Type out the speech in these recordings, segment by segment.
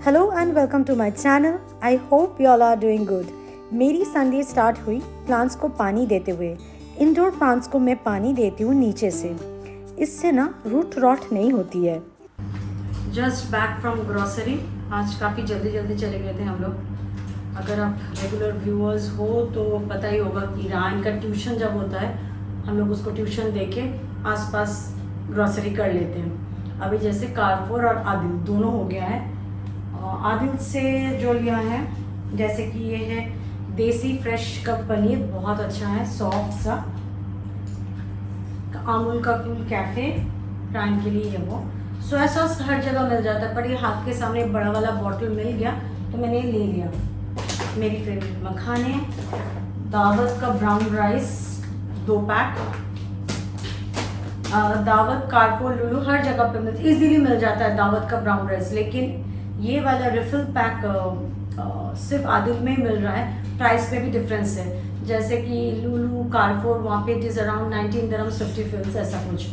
Hello and welcome to my channel. I hope you all are doing good. मेरी Sunday start हुई plants को पानी देते हुए। इंडोर प्लांट्स को मैं पानी देती हूँ नीचे से, इससे ना रूट रॉट नहीं होती है। Just back from grocery. आज काफ़ी जल्दी चले गए थे हम लोग। अगर आप रेगुलर व्यूअर्स हो तो पता ही होगा कि रायन का ट्यूशन जब होता है हम लोग उसको ट्यूशन दे के आसपास ग्रोसरी कर लेते हैं। अभी जैसे कारफोर और आदिल दोनों हो गया है। आदिल से जो लिया है जैसे कि ये है देसी फ्रेश कप पनीर, बहुत अच्छा है, सॉफ्ट सा। अमूल का कूल कैफ़े रायन के लिए है वो। सोया सॉस हर जगह मिल जाता है, पर ये हाथ के सामने बड़ा वाला बॉटल मिल गया तो मैंने ले लिया। मेरी फेवरेट मखाने, दावत का ब्राउन राइस 2 पैक। दावत कारफोर लुलू हर जगह पे इजीली मिल जाता है दावत का ब्राउन राइस, लेकिन ये वाला रिफिल पैक सिर्फ आदिल में मिल रहा है। प्राइस में भी डिफरेंस है, जैसे कि लुलू कारफोर वहाँ पे it is around 19 dirhams 50 fils ऐसा कुछ,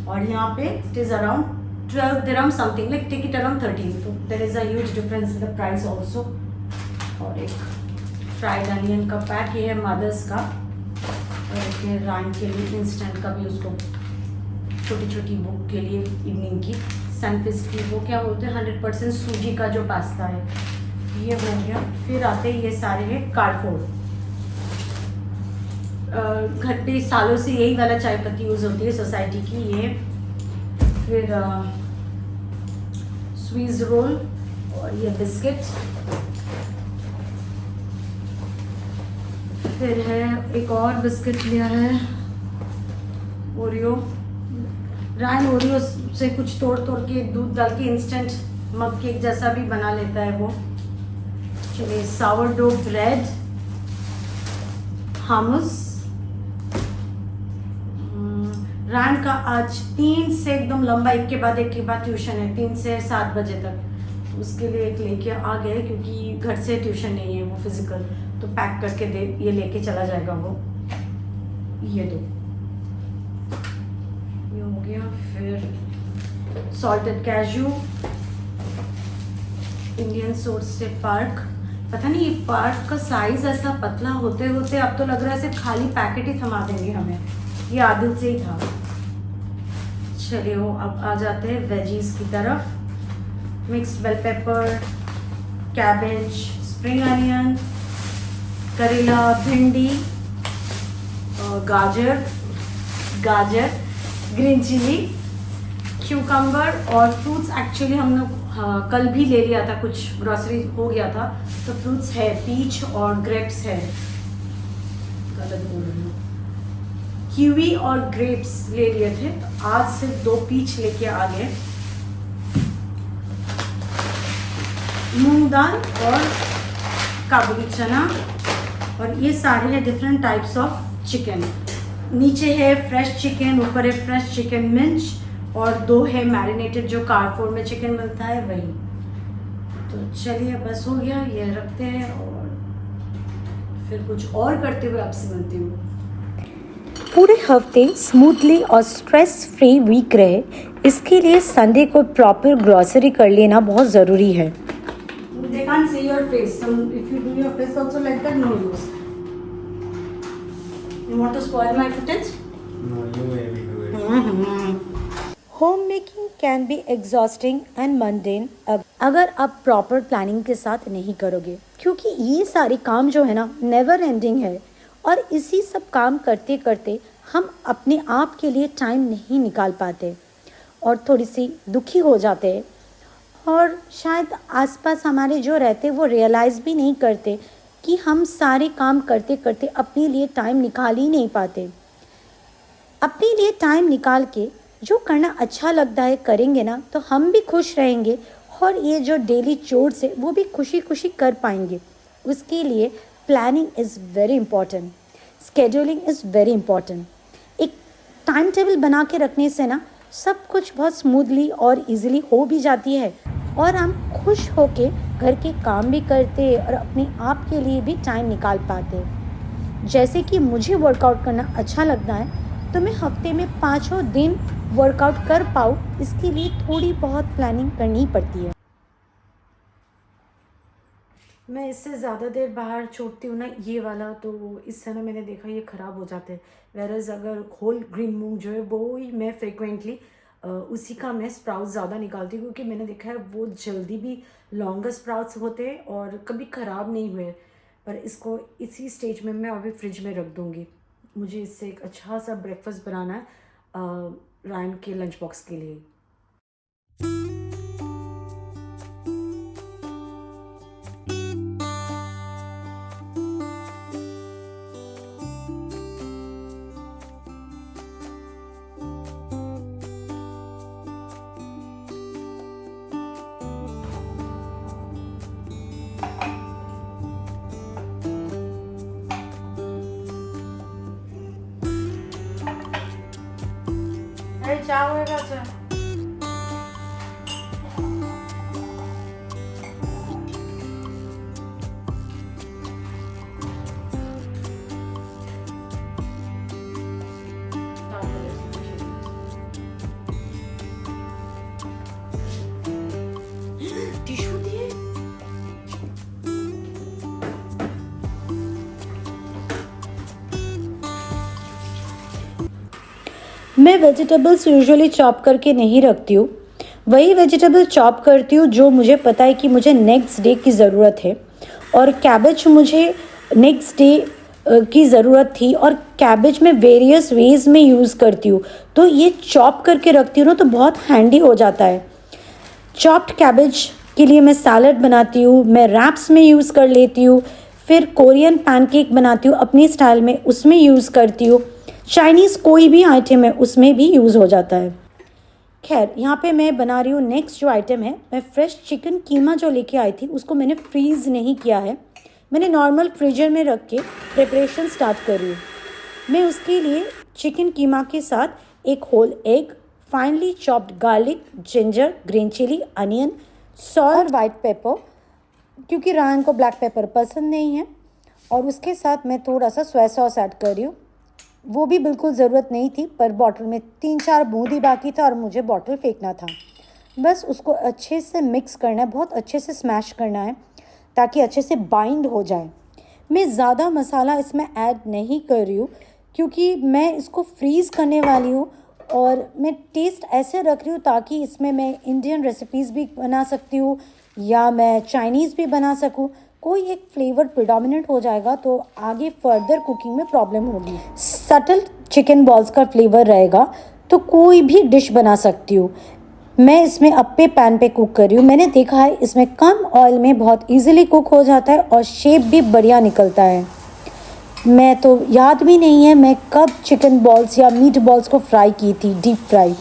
और यहाँ पे it is around 12 dirhams something, like ticket around 13। तो there is a huge difference in the price also. और एक फ्राइड अनियन का पैक, ये है मदर्स का, और एक रायन के लिए इंस्टेंट का भी, उसको छोटी छोटी बुक के लिए इवनिंग की। सनफिस्ट की वो क्या बोलते हैं 100% सूजी का जो पास्ता है, ये हो गया। फिर आते ये सारे हैं कारफोर। घर पे सालों से यही वाला चाय पत्ती यूज़ होती है सोसाइटी की, ये। फिर स्वीज रोल और ये बिस्किट। फिर है एक और बिस्किट लिया है ओरियो। रायन ओरियो से कुछ तोड़ के दूध डाल के इंस्टेंट मग केक जैसा भी बना लेता है वो। चलिए, सावरडो ब्रेड, hummus। रायन का आज 3 से एकदम लंबा एक के बाद ट्यूशन है, 3 से 7 बजे तक। तो उसके लिए एक लेके आ गए, क्योंकि घर से ट्यूशन नहीं है वो फिजिकल, तो पैक करके दे ये लेके चला जाएगा वो। ये दो ये हो गया। फिर सॉल्टेड कैजू, इंडियन सोर्स से पार्क। पता नहीं ये पार्क का साइज ऐसा पतला होते होते अब तो लग रहा है सिर्फ खाली पैकेट ही थमा देंगे हमें। ये आदिल से ही था। चलिए, वो अब आ जाते हैं वेजीज की तरफ। Mixed bell pepper, cabbage, spring onion, करेला, भिंडी, गाजर, ग्रीन चिली, क्यूकम्बर और फ्रूट्स। एक्चुअली हम लोग कल भी ले लिया था, कुछ ग्रोसरी हो गया था, तो फ्रूट्स है, पीच और ग्रेप्स है। गलत बोल रही हूँ, कीवी और ग्रेप्स ले लिए थे, तो आज सिर्फ 2 पीच लेके आ गए। मूंग दाल और काबुली चना, और ये सारे हैं डिफरेंट टाइप्स ऑफ चिकन। नीचे है फ्रेश चिकन, ऊपर है फ्रेश चिकन मिंच, और 2 है मैरिनेटेड जो कारफोर में चिकन मिलता है वही। तो चलिए, बस हो गया, ये रखते हैं और फिर कुछ और करते हुए आपसे मिलती हूँ। पूरे हफ्ते स्मूथली और स्ट्रेस फ्री वीक रहे, इसके लिए संडे को प्रॉपर ग्रोसरी कर लेना बहुत ज़रूरी है। They can't see your face. So if you do your face also like that, no use. You want to spoil my footage? No, you maybe do it. Home making can be exhausting and mundane अगर आप proper planning के साथ नहीं करोगे, क्योंकि ये सारे काम जो है ना नेवर एंडिंग है, और इसी सब काम करते करते हम अपने आप के लिए टाइम नहीं निकाल पाते और थोड़ी सी दुखी हो जाते हैं, और शायद आसपास हमारे जो रहते वो रियलाइज़ भी नहीं करते कि हम सारे काम करते करते अपने लिए टाइम निकाल ही नहीं पाते। अपने लिए टाइम निकाल के जो करना अच्छा लगता है करेंगे ना, तो हम भी खुश रहेंगे, और ये जो डेली चोर्स है वो भी खुशी खुशी कर पाएंगे। उसके लिए planning is very important, scheduling is very important. एक टाइम टेबल बना के रखने से ना सब कुछ बहुत स्मूथली और इजीली हो भी जाती है, और हम खुश होके घर के काम भी करते और अपने आप के लिए भी टाइम निकाल पाते। जैसे कि मुझे वर्कआउट करना अच्छा लगता है, तो मैं हफ्ते में 5 दिन वर्कआउट कर पाऊँ, इसके लिए थोड़ी बहुत प्लानिंग करनी पड़ती है। मैं इससे ज़्यादा देर बाहर छोड़ती हूँ ना ये वाला, तो इससे ना मैंने देखा ये ख़राब हो जाते हैं। वेरएज़ अगर होल ग्रीन मूंग जो है वो ही मैं फ्रिक्वेंटली उसी का मैं स्प्राउट ज़्यादा निकालती हूँ, क्योंकि मैंने देखा है वो जल्दी भी लॉन्गर स्प्राउट्स होते हैं और कभी ख़राब नहीं हुए। पर इसको इसी स्टेज में मैं अभी फ्रिज में रख दूँगी। मुझे इससे एक अच्छा सा ब्रेकफास्ट बनाना है रायन के लंच बॉक्स के लिए। अरे चाय होएगा सर। टिश्यू दिए। मैं वेजिटेबल्स यूजुअली चॉप करके नहीं रखती हूँ, वही वेजिटेबल चॉप करती हूँ जो मुझे पता है कि मुझे नेक्स्ट डे की ज़रूरत है। और कैबेज मुझे नेक्स्ट डे की ज़रूरत थी, और कैबेज में वेरियस वेज में यूज़ करती हूँ, तो ये चॉप करके रखती हूँ ना तो बहुत हैंडी हो जाता है। चॉप्ड कैबेज के लिए मैं सैलड बनाती हूँ, मैं रैप्स में यूज़ कर लेती हूँ, फिर कोरियन पैनकेक बनाती हूँ अपनी स्टाइल में, उसमें यूज़ करती हूँ। चाइनीज़ कोई भी आइटम है उसमें भी यूज़ हो जाता है। खैर, यहाँ पे मैं बना रही हूँ नेक्स्ट जो आइटम है। मैं फ्रेश चिकन कीमा जो लेके आई थी उसको मैंने फ्रीज़ नहीं किया है, मैंने नॉर्मल फ्रीजर में रख के प्रिपरेशन स्टार्ट कर रही हूँ। मैं उसके लिए चिकन कीमा के साथ एक whole egg, finely chopped garlic, ginger, green chilli, onion, salt, white pepper, क्योंकि रायन को ब्लैक पेपर पसंद नहीं है, और उसके साथ मैं थोड़ा सा सोया सॉस ऐड कर रही हूँ। वो भी बिल्कुल ज़रूरत नहीं थी, पर बॉटल में 3-4 बूंद ही बाकी था और मुझे बॉटल फेंकना था। बस उसको अच्छे से मिक्स करना है, बहुत अच्छे से स्मैश करना है ताकि अच्छे से बाइंड हो जाए। मैं ज़्यादा मसाला इसमें ऐड नहीं कर रही हूँ, क्योंकि मैं इसको फ्रीज़ करने वाली हूँ, और मैं टेस्ट ऐसे रख रही हूँ ताकि इसमें मैं इंडियन रेसिपीज़ भी बना सकती हूँ या मैं चाइनीज़ भी बना सकूँ। कोई एक फ्लेवर प्रिडोमिनेंट हो जाएगा तो आगे फर्दर कुकिंग में प्रॉब्लम होगी। सटल चिकन बॉल्स का फ्लेवर रहेगा तो कोई भी डिश बना सकती हूँ। मैं इसमें अप्पे पैन पे कुक कर रही हूँ। मैंने देखा है इसमें कम ऑयल में बहुत इजीली कुक हो जाता है और शेप भी बढ़िया निकलता है। मैं तो याद भी नहीं है मैं कब चिकन बॉल्स या मीट बॉल्स को फ्राई की थी, deep fry.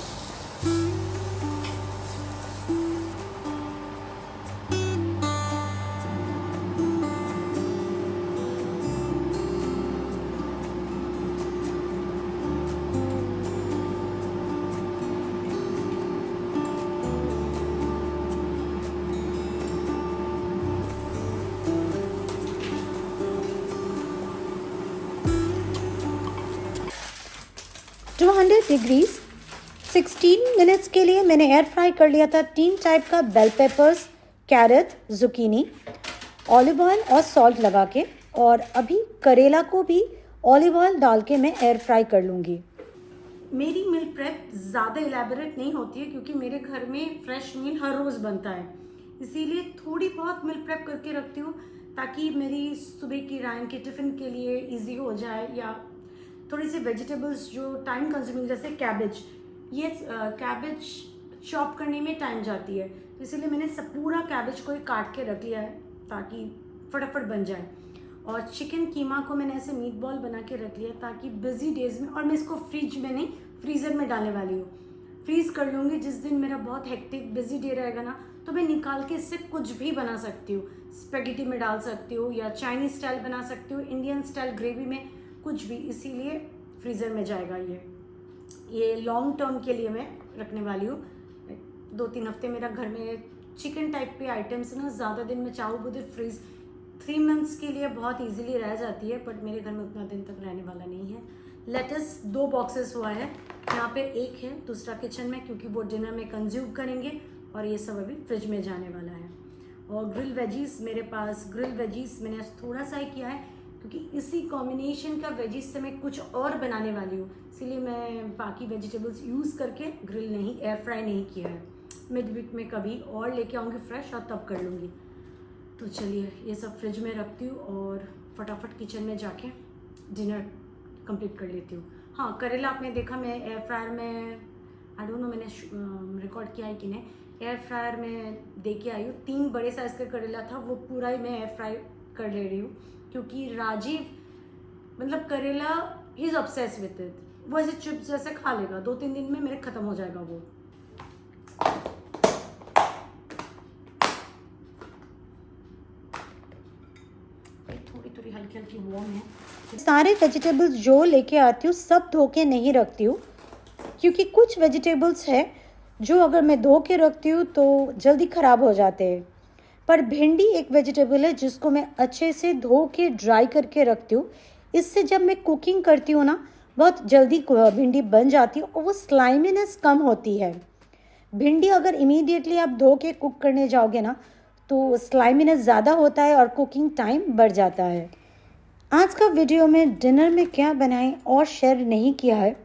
To 200 degrees 16 minutes के लिए मैंने एयर फ्राई कर लिया था। 3 टाइप का bell peppers, carrot, zucchini, olive oil और सॉल्ट लगा के, और अभी करेला को भी ऑलिव ऑयल डाल के मैं एयर फ्राई कर लूँगी। मेरी मील प्रेप ज़्यादा इलेबोरेट नहीं होती है, क्योंकि मेरे घर में फ्रेश मील हर रोज़ बनता है, इसीलिए थोड़ी बहुत मील प्रेप करके रखती हूँ ताकि मेरी सुबह की रायन के टिफ़िन के लिए इजी हो जाए। या थोड़ी सी वेजिटेबल्स जो टाइम कंज्यूमिंग, जैसे कैबेज, ये कैबेज चॉप करने में टाइम जाती है, तो इसीलिए मैंने सब पूरा कैबेज को ही काट के रख लिया है ताकि फटाफट बन जाए। और चिकन कीमा को मैंने ऐसे मीट बॉल बना के रख लिया ताकि बिजी डेज में, और मैं इसको फ्रिज में नहीं फ्रीज़र में डालने वाली हूँ, फ्रीज़ कर लूँगी। जिस दिन मेरा बहुत हेक्टिक बिजी डे रहेगा ना, तो मैं निकाल के इससे कुछ भी बना सकती हूँ। स्पेगेटी में डाल सकती हूँ या चाइनीज़ स्टाइल बना सकती हूँ, इंडियन स्टाइल ग्रेवी में, कुछ भी, इसीलिए फ्रीज़र में जाएगा ये लॉन्ग टर्म के लिए मैं रखने वाली हूँ। 2-3 हफ्ते मेरा घर में चिकन टाइप पे आइटम्स ना ज़्यादा दिन में चाहूँ बुद्धि फ्रीज 3 मंथ्स के लिए बहुत इजीली रह जाती है, बट मेरे घर में उतना दिन तक रहने वाला नहीं है। लेटस 2 बॉक्सेस हुआ है, यहाँ पे एक है, दूसरा किचन में, क्योंकि वो डिनर में कंज्यूम करेंगे, और ये सब अभी फ्रिज में जाने वाला है। और ग्रिल वेजीज मेरे पास, ग्रिल वेजीज मैंने थोड़ा सा ही किया है क्योंकि इसी कॉम्बिनेशन का वेजीज से मैं कुछ और बनाने वाली हूँ, इसीलिए मैं बाकी वेजिटेबल्स यूज़ करके ग्रिल नहीं, एयर फ्राई नहीं किया है। मिड वीक में कभी और लेके आऊँगी फ्रेश और तब कर लूँगी। तो चलिए ये सब फ्रिज में रखती हूँ और फटाफट किचन में जाके डिनर कंप्लीट कर लेती हूँ। हाँ, करेला आपने देखा मैं एयर फ्रायर में, आई डोंट नो मैंने रिकॉर्ड किया है कि नहीं, एयर फ्रायर में दे के आई हूँ। 3 बड़े साइज़ का करेला था, वो पूरा ही मैं एयर फ्राई कर ले रही हूँ क्योंकि राजीव मतलब करेला इज़ ऑब्सेस विद इट। वो ऐसे चिप्स जैसे खा लेगा, 2-3 दिन में मेरे ख़त्म हो जाएगा वो। थोड़ी हल्की हल्की वार्म है। सारे वेजिटेबल्स जो लेके आती हूँ सब धो के नहीं रखती हूँ, क्योंकि कुछ वेजिटेबल्स है जो अगर मैं धो के रखती हूँ तो जल्दी ख़राब हो जाते हैं। पर भिंडी एक वेजिटेबल है जिसको मैं अच्छे से धो के ड्राई करके रखती हूँ। इससे जब मैं कुकिंग करती हूँ ना, बहुत जल्दी भिंडी बन जाती है और वो स्लाइमीनेस कम होती है। भिंडी अगर इमीडिएटली आप धो के कुक करने जाओगे ना तो स्लाइमीनेस ज़्यादा होता है और कुकिंग टाइम बढ़ जाता है। आज का वीडियो में डिनर में क्या बनाएं और शेयर नहीं किया है,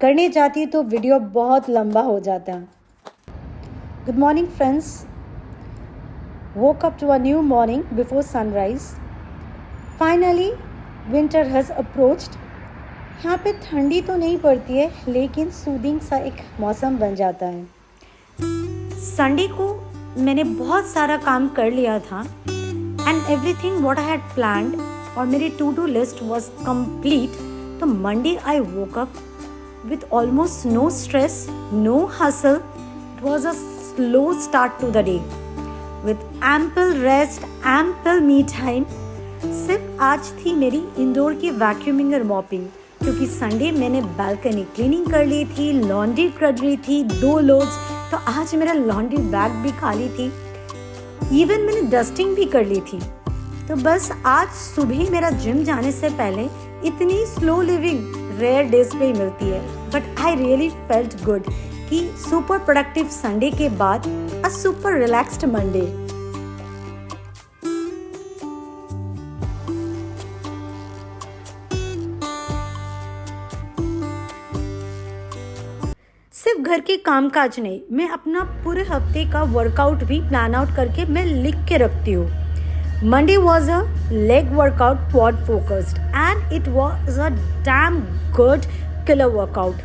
करने जाती तो वीडियो बहुत लंबा हो जाता। Good morning friends, woke up to a new morning before sunrise. Finally winter has approached. यहाँ पे ठंडी तो नहीं पड़ती है लेकिन सूदिंग सा एक मौसम बन जाता है। संडे को मैंने बहुत सारा काम कर लिया था and everything what I had planned और मेरी to do list was complete. तो Monday I woke up with almost no stress, no hustle. It was a slow start to the day with ample rest, ample me time. सिर्फ आज थी मेरी indoor की vacuuming और mopping, क्योंकि Sunday मैंने balcony cleaning कर ली थी, लॉन्ड्री कर रही थी 2 लोड्स, तो आज मेरा लॉन्ड्री बैग भी खाली थी। इवन मैंने डस्टिंग भी कर ली थी। तो बस आज सुबह मेरा जिम जाने से पहले इतनी स्लो लिविंग रेयर डेज पे ही मिलती है, but I really felt good कि सुपर प्रोडक्टिव संडे के बाद अ सुपर रिलैक्स्ड मंडे। सिर्फ घर के कामकाज नहीं, मैं अपना पूरे हफ्ते का वर्कआउट भी प्लान आउट करके मैं लिख के रखती हूँ। Monday was a leg workout, quad focused, and it was a damn good killer workout.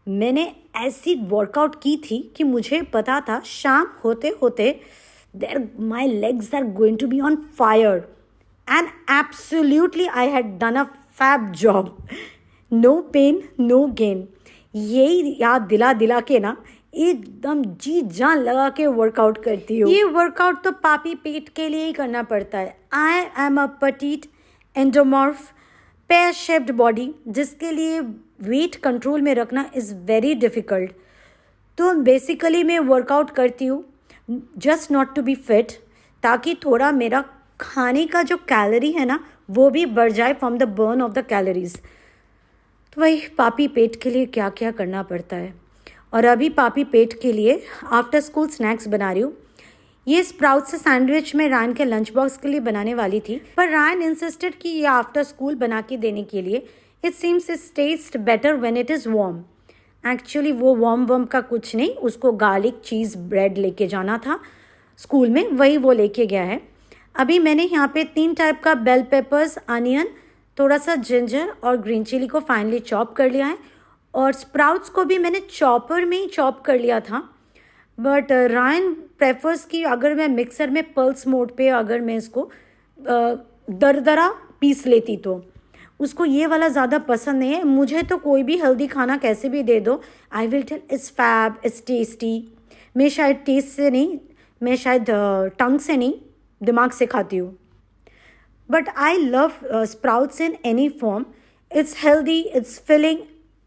मैंने ऐसी वर्कआउट की थी कि मुझे पता था शाम होते होते my legs are going to be on fire, and absolutely I had done a fab job. No pain, no gain. यही याद दिला के ना एकदम जी जान लगा के वर्कआउट करती हूँ। ये वर्कआउट तो पापी पेट के लिए ही करना पड़ता है। I am a petite endomorph pear shaped body, जिसके लिए वेट कंट्रोल में रखना इज़ वेरी डिफ़िकल्ट। तो बेसिकली मैं वर्कआउट करती हूँ just not to be fit, ताकि थोड़ा मेरा खाने का जो कैलोरी है ना वो भी बढ़ जाए from the burn of the calories. तो वही पापी पेट के लिए क्या क्या करना पड़ता है। और अभी पापी पेट के लिए आफ्टर स्कूल स्नैक्स बना रही हूँ। ये स्प्राउट से सैंडविच में रायन के लंच बॉक्स के लिए बनाने वाली थी, पर रायन इंसिस्टेड कि ये आफ्टर स्कूल बना के देने के लिए। It seems it taste better when it is warm. Actually वो वार्म का कुछ नहीं, उसको गार्लिक चीज़ ब्रेड लेके जाना था स्कूल में, वही वो लेके गया है। अभी मैंने यहाँ पे 3 टाइप का बेल पेपर्स, अनियन, थोड़ा सा जिंजर और ग्रीन चिली को फाइनली चॉप कर लिया है। और स्प्राउट्स को भी मैंने चॉपर में ही चॉप कर लिया था, बट रायन प्रेफर्स कि अगर मैं मिक्सर में पल्स मोड पे अगर मैं इसको दरदरा पीस लेती तो उसको ये वाला ज़्यादा पसंद नहीं है। मुझे तो कोई भी हेल्दी खाना कैसे भी दे दो, I will tell it's fab, it's tasty. मैं शायद टेस्ट से नहीं, मैं शायद टंग से नहीं, दिमाग से खाती हूँ। But I love sprouts in any form. It's healthy, it's filling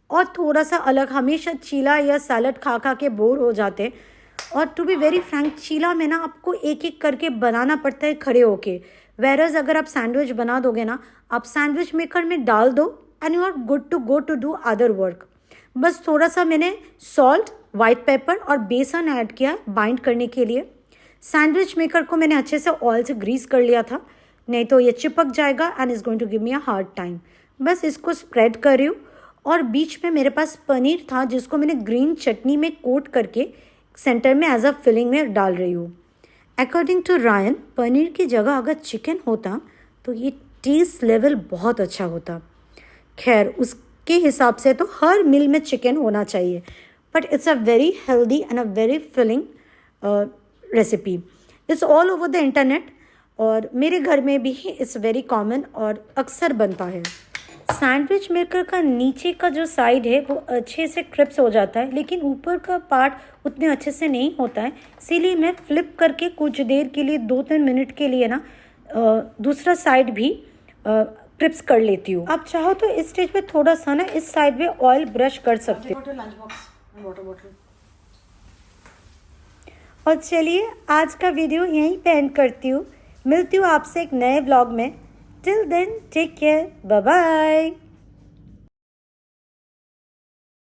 और थोड़ा सा अलग। हमेशा चीला या सैलड खा के बोर हो जाते। और टू बी वेरी फ्रैंक, चीला में ना आपको एक एक करके बनाना पड़ता है खड़े होके। वेरएज अगर आप सैंडविच बना दोगे ना, आप सैंडविच मेकर में डाल दो and you are good to go to do other work. बस थोड़ा सा मैंने सॉल्ट, वाइट पेपर और बेसन ऐड किया बाइंड करने के लिए। सैंडविच मेकर को मैंने अच्छे से ऑयल से ग्रीस कर लिया था, नहीं तो ये चिपक जाएगा and is going to give me a hard time. बस इसको स्प्रेड कर रही हूँ और बीच में मेरे पास पनीर था जिसको मैंने ग्रीन चटनी में कोट करके सेंटर में एज अ फिलिंग में डाल रही हूँ। अकॉर्डिंग टू रायन, पनीर की जगह अगर चिकन होता तो ये टेस्ट लेवल बहुत अच्छा होता। खैर, उसके हिसाब से तो हर मील में चिकन होना चाहिए, but it's a very healthy and a very filling recipe. It's all over the internet और मेरे घर में भी इट्स वेरी कॉमन और अक्सर बनता है। सैंडविच मेकर का नीचे का जो साइड है वो अच्छे से क्रिप्स हो जाता है, लेकिन ऊपर का पार्ट उतने अच्छे से नहीं होता है, इसीलिए मैं फ्लिप करके कुछ देर के लिए 2-3 मिनट के लिए ना दूसरा साइड भी क्रिप्स कर लेती हूँ। आप चाहो तो इस स्टेज पे थोड़ा सा ना इस साइड में ऑयल ब्रश कर सकते हो। Lunch box, water bottle. और चलिए आज का वीडियो यहीं पे एंड करती हूँ। मिलती हूँ आपसे एक नए व्लॉग में। Till then take care, bye bye.